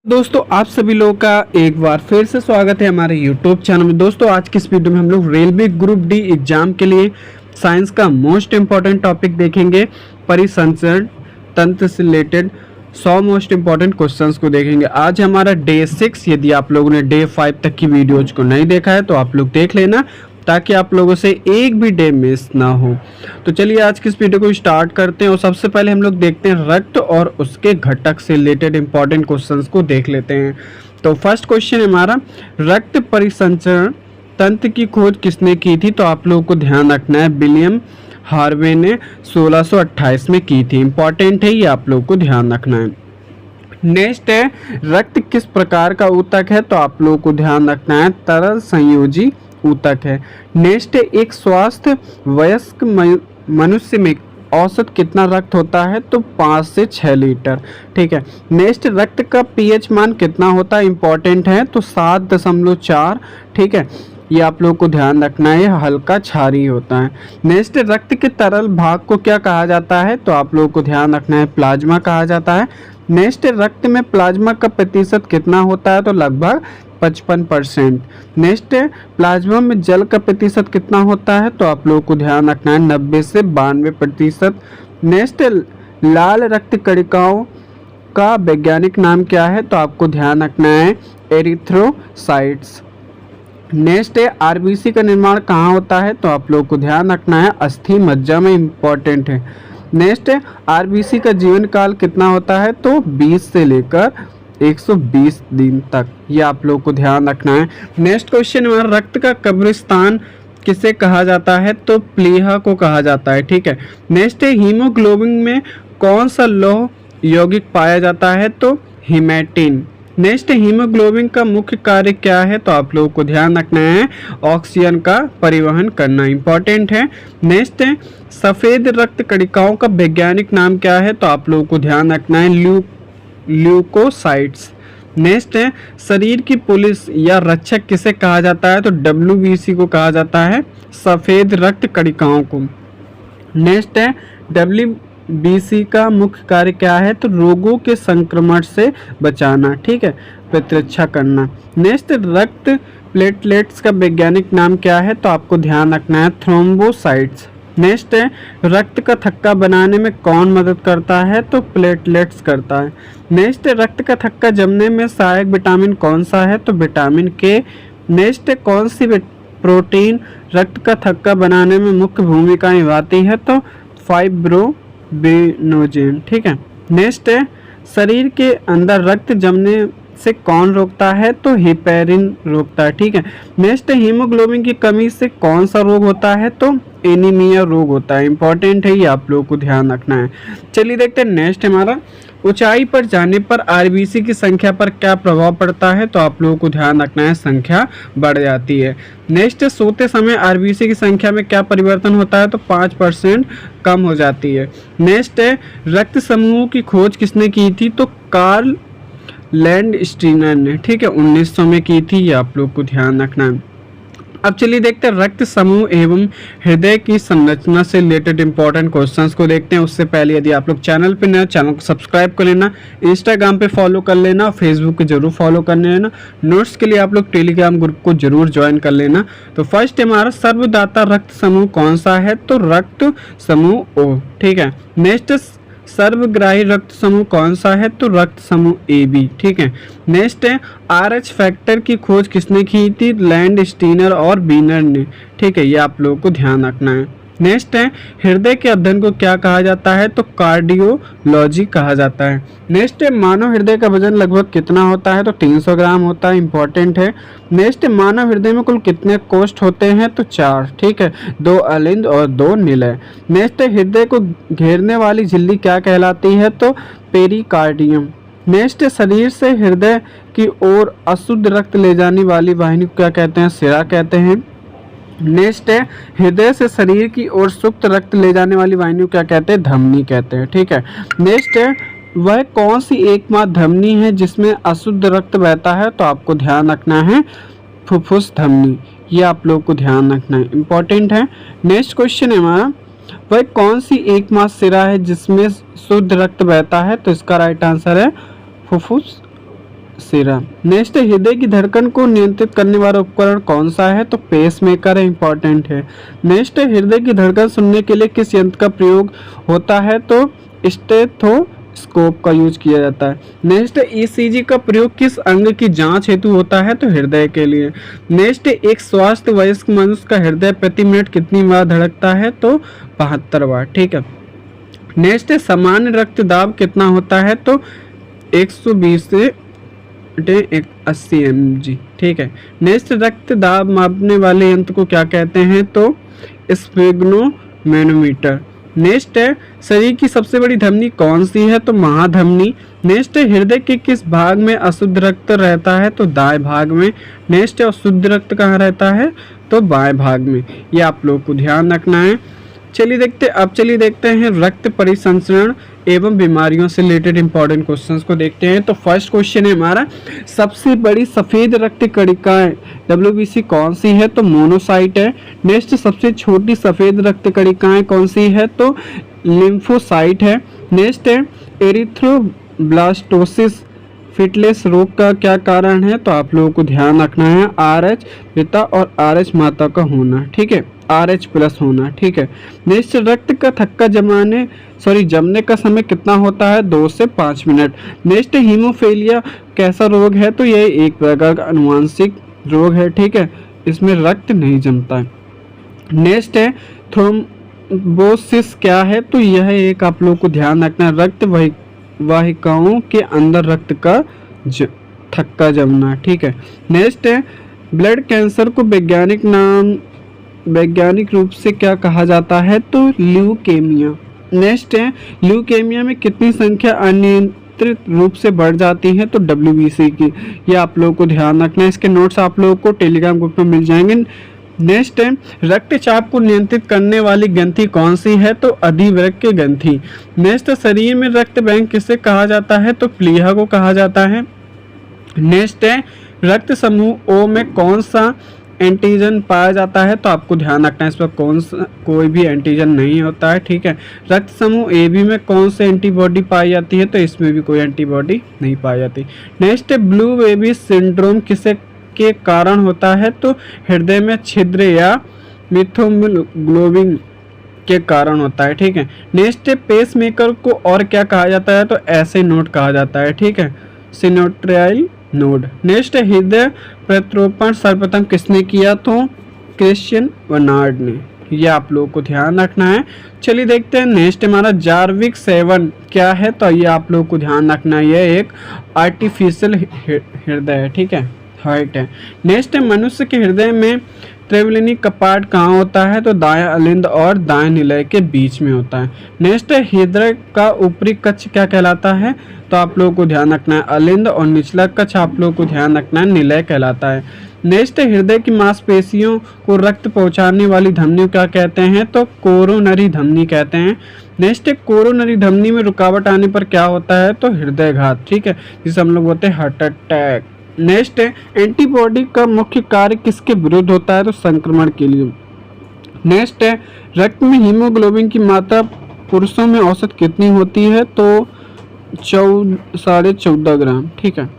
दोस्तों आप सभी लोगों का एक बार फिर से स्वागत है हमारे YouTube चैनल में। दोस्तों आज की इस वीडियो में हम लोग रेलवे ग्रुप डी एग्जाम के लिए साइंस का मोस्ट इम्पॉर्टेंट टॉपिक देखेंगे। परिसंचरण तंत्र से रिलेटेड 100 मोस्ट इम्पॉर्टेंट क्वेश्चंस को देखेंगे। आज हमारा डे 6। यदि आप लोगों ने डे 5 तक की वीडियोज को नहीं देखा है तो आप लोग देख लेना, ताकि आप लोगों से एक भी डे मिस ना हो। तो चलिए आज की इस वीडियो को स्टार्ट करते हैं और सबसे पहले हम लोग देखते हैं रक्त और उसके घटक से रिलेटेड इंपॉर्टेंट क्वेश्चंस को देख लेते हैं। तो फर्स्ट क्वेश्चन है हमारा, रक्त परिसंचरण तंत्र की खोज किसने की थी? तो आप लोगों को ध्यान रखना है विलियम हार्वे ने 1628 में की थी। इंपॉर्टेंट है, ये आप लोगों को ध्यान रखना है। नेक्स्ट है, रक्त किस प्रकार का ऊतक है? तो आप लोगों को ध्यान रखना है तरल संयोजी ऊतक है। नेक्स्ट है, एक स्वस्थ वयस्क मनुष्य में औसत कितना रक्त होता है? तो 5 से 6 लीटर। ठीक है। नेक्स्ट, रक्त का पीएच मान कितना होता है? इंपॉर्टेंट है, तो 7.4। ठीक है, ये आप लोगों को ध्यान रखना है, हल्का क्षारीय होता है। नेक्स्ट, रक्त के तरल भाग को क्या कहा जाता है? तो आप लोगों को ध्यान रखना है, प्लाज्मा कहा जाता है। नेक्स्ट, रक्त में प्लाज्मा का प्रतिशत कितना होता है? तो लगभग 55%। नेक्स्ट है, प्लाज्मा में जल का प्रतिशत कितना होता है? तो आप लोगों को ध्यान रखना है 90 से 92%। नेक्स्ट, लाल रक्त कणिकाओं का वैज्ञानिक नाम क्या है? तो आपको ध्यान रखना है एरिथ्रोसाइट्स। नेक्स्ट है, आरबीसी का निर्माण कहाँ होता है? तो आप लोगों को ध्यान रखना है अस्थि मज्जा में। इंपॉर्टेंट है। नेक्स्ट है, आरबीसी का जीवन काल कितना होता है? तो 20 से लेकर 120 दिन तक, ये आप लोगों को ध्यान रखना है। नेक्स्ट क्वेश्चन है, रक्त का कब्रिस्तान किसे कहा जाता है? तो प्लीहा को कहा जाता है। ठीक है। नेक्स्ट है, हीमोग्लोबिन में कौन सा लौह यौगिक पाया जाता है? तो हीमेटिन। नेक्स्ट, हीमोग्लोबिन का मुख्य कार्य क्या है? तो आप लोगों को ध्यान रखना है ऑक्सीजन का परिवहन करना। इंपॉर्टेंट है। नेक्स्ट है, सफेद रक्त कणिकाओं का वैज्ञानिक नाम क्या है? तो आप लोगों को ध्यान रखना है ल्यूकोसाइट्स। नेक्स्ट है, शरीर की पुलिस या रक्षक किसे कहा जाता है? तो WBC को कहा जाता है, सफेद रक्त कणिकाओं को। नेक्स्ट है, WBC का मुख्य कार्य क्या है? तो रोगों के संक्रमण से बचाना। ठीक है, प्रतिरक्षा करना। नेक्स्ट, रक्त प्लेटलेट्स का वैज्ञानिक नाम क्या है? तो आपको ध्यान रखना है थ्रोम्बोसाइट्स। नेक्स्ट है, रक्त का थक्का बनाने में कौन मदद करता है? तो प्लेटलेट्स करता है। नेक्स्ट, रक्त का थक्का जमने में सहायक विटामिन कौन सा है? तो विटामिन के। नेक्स्ट, कौन सी प्रोटीन रक्त का थक्का बनाने में मुख्य भूमिका निभाती है? तो फाइब्रोबिनोजेन। ठीक है। नेक्स्ट है, शरीर के अंदर रक्त जमने से कौन रोकता है? तो हेपेरिन रोकता है। ठीक है। नेक्स्ट, हीमोग्लोबिन की कमी से कौन सा रोग होता है? तो एनीमिया रोग होता है। इंपॉर्टेंट है, ये आप लोगों को ध्यान रखना है। चलिए देखते हैं नेक्स्ट हमारा, ऊंचाई पर जाने पर आरबीसी की संख्या पर क्या प्रभाव पड़ता है? तो आप लोगों को ध्यान रखना है संख्या बढ़ जाती है। नेक्स्ट, सोते समय आरबीसी की संख्या में क्या परिवर्तन होता है? तो 5% कम हो जाती है। नेक्स्ट है, रक्त समूहों की खोज किसने की थी? तो कार्ल लैंडस्टीनर ने। ठीक है, 1900 में की थी, ये आप लोग को ध्यान रखना है। अब चलिए देखते हैं रक्त समूह एवं हृदय की संरचना से रिलेटेड इंपॉर्टेंट क्वेश्चंस को देखते हैं। उससे पहले यदि आप लोग चैनल पे नए, चैनल को सब्सक्राइब कर लेना, इंस्टाग्राम पे फॉलो कर लेना, फेसबुक पे जरूर फॉलो कर लेना। नोट्स के लिए आप लोग टेलीग्राम ग्रुप को जरूर ज्वाइन कर लेना। तो फर्स्ट हमारा सर्वदाता रक्त समूह कौन सा है? तो रक्त समूह ओ। ठीक है। नेक्स्ट, सर्वग्राही रक्त समूह कौन सा है? तो रक्त समूह AB। ठीक है। नेक्स्ट है, RH फैक्टर की खोज किसने की थी? लैंडस्टीनर और बीनर ने। ठीक है, ये आप लोगों को ध्यान रखना है। नेक्स्ट है, हृदय के अध्ययन को क्या कहा जाता है? तो कार्डियोलॉजी कहा जाता है। नेक्स्ट है, मानव हृदय का वजन लगभग कितना होता है? तो 300 ग्राम होता है। इंपॉर्टेंट है। नेक्स्ट, मानव हृदय में कुल कितने कोष्ठ होते हैं? तो 4। ठीक है, 2 अलिंद और 2 निलय। नेक्स्ट है, हृदय को घेरने वाली झिल्ली क्या कहलाती है? तो पेरिकार्डियम। नेक्स्ट, शरीर से हृदय की ओर अशुद्ध रक्त ले जाने वाली वाहिनी को क्या कहते हैं? सिरा कहते हैं। नेक्स्ट है, हृदय से शरीर की ओर शुद्ध रक्त ले जाने वाली वाहिनी को क्या कहते हैं? धमनी कहते हैं। ठीक है। नेक्स्ट है, वह कौन सी एकमात्र धमनी है जिसमें अशुद्ध रक्त बहता है? तो आपको ध्यान रखना है फुफ्फुस धमनी, ये आप लोग को ध्यान रखना है, इंपॉर्टेंट है। नेक्स्ट क्वेश्चन है हमारा, वह कौन सी एकमात्र सिरा है जिसमें शुद्ध रक्त बहता है? तो इसका राइट आंसर है फुफ्फुस सिरा। नेक्स्ट, हृदय की धड़कन को नियंत्रित करने वाला उपकरण कौन सा है? तो पेस मेकर है, इंपॉर्टेंट है। नेक्स्ट, हृदय की धड़कन सुनने के लिए किस यंत्र का प्रयोग होता है? तो स्टेथोस्कोप का यूज किया जाता है। नेक्स्ट, ईसीजी का प्रयोग किस अंग की जांच हेतु होता है? तो हृदय के लिए। नेक्स्ट, एक स्वस्थ वयस्क मनुष्य का हृदय प्रति मिनट कितनी बार धड़कता है? तो 72 बार। ठीक है। नेक्स्ट, सामान्य रक्तदाब कितना होता है? तो 120 से 80 mg। ठीक है। नेक्स्ट, रक्तदाब मापने वाले यंत्र को क्या कहते हैं? तो स्फिग्नोमेनोमीटर। नेक्स्ट है, शरीर की सबसे बड़ी धमनी कौन सी है? तो महाधमनी। नेक्स्ट, हृदय के किस भाग में अशुद्ध रक्त रहता है? तो दाएं भाग में। नेक्स्ट, और शुद्ध रक्त कहाँ रहता है? तो बाएं भाग में। ये आप लोग को ध्यान रखना है। चलिए देखते हैं रक्त परिसंचरण एवं बीमारियों से रिलेटेड इंपॉर्टेंट क्वेश्चंस को देखते हैं। तो फर्स्ट क्वेश्चन है हमारा, सबसे बड़ी सफेद रक्त कणिकाएं WBC कौन सी है? तो मोनोसाइट है। नेक्स्ट, सबसे छोटी सफेद रक्त कणिकाएं कौन सी है? तो लिम्फोसाइट है। नेक्स्ट है, एरिथ्रोब्लास्टोसिस फिटलेस रोग का क्या कारण है? तो आप लोगों को ध्यान रखना है RH पिता और RH माता का होना। ठीक है, RH+ होना। ठीक है। नेक्स्ट, रक्त का थक्का जमने का समय कितना होता है? 2 से 5 मिनट। नेक्स्ट, हीमोफीलिया कैसा रोग है? तो यह एक प्रकार का अनुवांशिक रोग है। ठीक है, इसमें रक्त नहीं जमता है। नेक्स्ट है, थ्रोम्बोसिस क्या है? तो यह एक आप लोग को ध्यान रखना है, रक्त वाहिकाओं के अंदर रक्त का थक्का जमना। ठीक है। नेक्स्ट है, ब्लड कैंसर को वैज्ञानिक रूप से क्या कहा जाता है? तो ल्यूकेमिया। नेक्स्ट है, ल्यूकेमिया में कितनी संख्या अनियंत्रित रूप से बढ़ जाती है? तो WBC की। ये आप लोगों को ध्यान रखना है। इसके नोट्स आप लोगों को टेलीग्राम ग्रुप में मिल जाएंगे। नेक्स्ट है, रक्तचाप को नियंत्रित करने वाली ग्रंथि कौन सी है? तो अधिवृक्क ग्रंथि। नेक्स्ट, शरीर में रक्त बैंक किसे कहा जाता है? तो प्लीहा को कहा जाता है। नेक्स्ट है, रक्त समूह O में कौन सा एंटीजन पाया जाता है? तो आपको ध्यान रखना है, इस पर कोई भी एंटीजन नहीं होता है। ठीक है। रक्त समूह AB में कौन से एंटीबॉडी पाई जाती है? तो इसमें भी कोई एंटीबॉडी नहीं पाई जाती। नेक्स्ट, ब्लू बेबी सिंड्रोम किसे के कारण होता है? तो हृदय में छिद्र या मिथोग्लोबिन के कारण होता है। ठीक है। नेक्स्ट, पेस मेकर को और क्या कहा जाता है? तो ऐसे नोड कहा जाता है। ठीक है, सिनोट्राइल नोड। नेक्स्ट, हृदय प्रत्यारोपण सर्वप्रथम किसने किया? तो क्रिश्चियन बर्नार्ड ने। ये आप लोगों को ध्यान रखना है। चलिए देखते हैं नेक्स्ट हमारा जार्विक 7 क्या है? तो ये आप लोगों को ध्यान रखना है, ये एक आर्टिफिशियल हृदय है। ठीक है, हार्ट है। नेक्स्ट, मनुष्य के हृदय में त्रिवेणी कपाट कहाँ होता है? तो दायां अलिंद और दाएं निलय के बीच में होता है। नेक्स्ट, हृदय का ऊपरी कक्ष क्या कहलाता है? तो आप लोगों को ध्यान रखना है अलिंद, और निचला कक्ष आप लोगों को ध्यान रखना है निलय कहलाता है। नेक्स्ट, हृदय की मांसपेशियों को रक्त पहुंचाने वाली धमनी क्या कहते हैं? तो कोरोनरी धमनी कहते हैं। नेक्स्ट, कोरोनरी धमनी में रुकावट आने पर क्या होता है? तो हृदयघात। ठीक है, जिसे हम लोग बोलते हैं हार्ट अटैक। नेक्स्ट है, एंटीबॉडी का मुख्य कार्य किसके विरुद्ध होता है? तो संक्रमण के लिए। नेक्स्ट है, रक्त में हीमोग्लोबिन की मात्रा पुरुषों में औसत कितनी होती है? तो 14.5 ग्राम। ठीक है,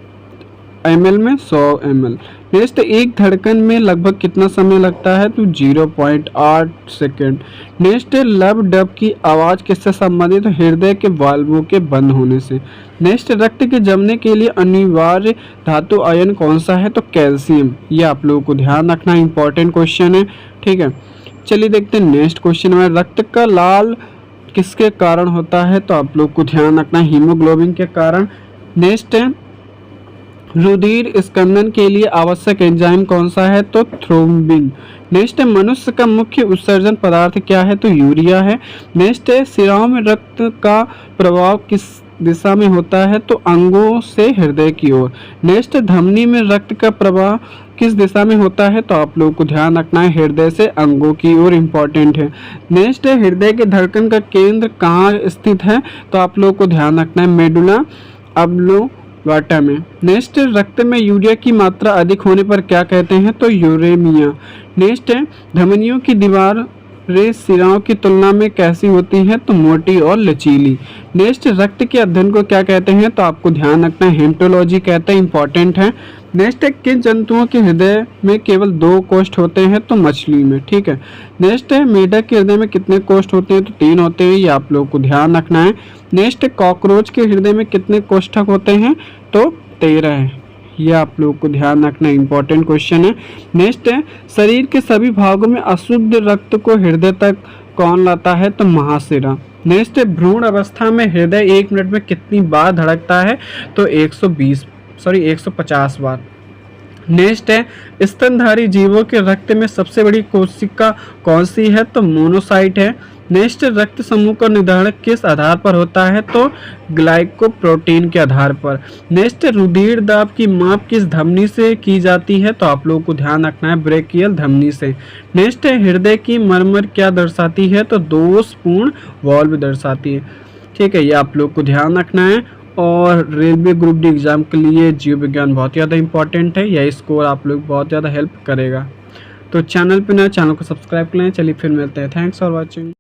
ml में 100 ml। नेक्स्ट, एक धड़कन में लगभग कितना समय लगता है? तो 0.8 सेकेंड। नेक्स्ट, लब डब की आवाज़ किससे संबंधित? तो हृदय के वाल्वों के बंद होने से। नेक्स्ट, रक्त के जमने के लिए अनिवार्य धातु आयन कौन सा है? तो कैल्शियम। ये आप लोगों को ध्यान रखना, इंपॉर्टेंट क्वेश्चन है। ठीक है, चलिए देखते हैं नेक्स्ट क्वेश्चन में, रक्त का लाल किसके कारण होता है? तो आप लोग को ध्यान रखना है हीमोग्लोबिन के कारण। नेक्स्ट है, रुधिर स्कंदन के लिए आवश्यक एंजाइम कौन सा है? तो थ्रोम्बिन। नेक्स्ट है, मनुष्य का मुख्य उत्सर्जन पदार्थ क्या है? तो यूरिया है। नेक्स्ट है, सिराओं में रक्त का प्रवाह किस दिशा में होता है? तो अंगों से हृदय की ओर। नेक्स्ट, धमनी में रक्त का प्रवाह किस दिशा में होता है? तो आप लोगों को ध्यान रखना है हृदय से अंगों की ओर, इंपॉर्टेंट है। नेक्स्ट है, हृदय के धड़कन का केंद्र कहाँ स्थित है? तो आप लोगों को ध्यान रखना है मेडुला ऑब्लिंगेटा में। नेक्स्ट, रक्त में यूरिया की मात्रा अधिक होने पर क्या कहते हैं? तो यूरेमिया। नेक्स्ट है, धमनियों की दीवार रेस सिराओं की तुलना में कैसी होती है? तो मोटी और लचीली। नेक्स्ट, रक्त के अध्ययन को क्या कहते हैं? तो आपको ध्यान रखना है हेमेटोलॉजी कहते हैं, इंपॉर्टेंट है। नेक्स्ट है, किन जंतुओं के हृदय में केवल 2 कोष्ठ होते हैं? तो मछली में, ठीक है। नेक्स्ट है, मेढक के हृदय में कितने कोष्ठ होते हैं? तो 3 होते हैं, ये आप लोगों को ध्यान रखना है। नेक्स्ट है, कॉकरोच के हृदय में कितने कोष्ठक होते हैं? तो 13 है, ये आप लोगों को ध्यान रखना, इंपॉर्टेंट क्वेश्चन है। नेक्स्ट है, शरीर के सभी भागों में अशुद्ध रक्त को हृदय तक कौन लाता है? तो महाशिरा। नेक्स्ट है, भ्रूण अवस्था में हृदय 1 मिनट में कितनी बार धड़कता है? तो 150 बार। नेक्स्ट है, स्तनधारी जीवों के रक्त में सबसे बड़ी कोशिका कौन सी है? तो मोनोसाइट है। नेक्स्ट, रक्त समूह का निर्धारण किस आधार पर होता है? तो ग्लाइकोप्रोटीन के आधार पर। नेक्स्ट, रुधिर दाब की माप किस धमनी से की जाती है? तो आप लोगों को ध्यान रखना है ब्रेकियल धमनी से। नेक्स्ट है, हृदय की मरम्मत क्या दर्शाती है? तो दोषपूर्ण वाल्व दर्शाती है, ठीक है, ये आप लोग को ध्यान रखना है। और रेलवे ग्रुप डी एग्ज़ाम के लिए जीव विज्ञान बहुत ज़्यादा इंपॉर्टेंट है, यह स्कोर आप लोग बहुत ज़्यादा हेल्प करेगा। तो चैनल पे नए, चैनल को सब्सक्राइब कर लें। चलिए फिर मिलते हैं, थैंक्स फॉर वॉचिंग।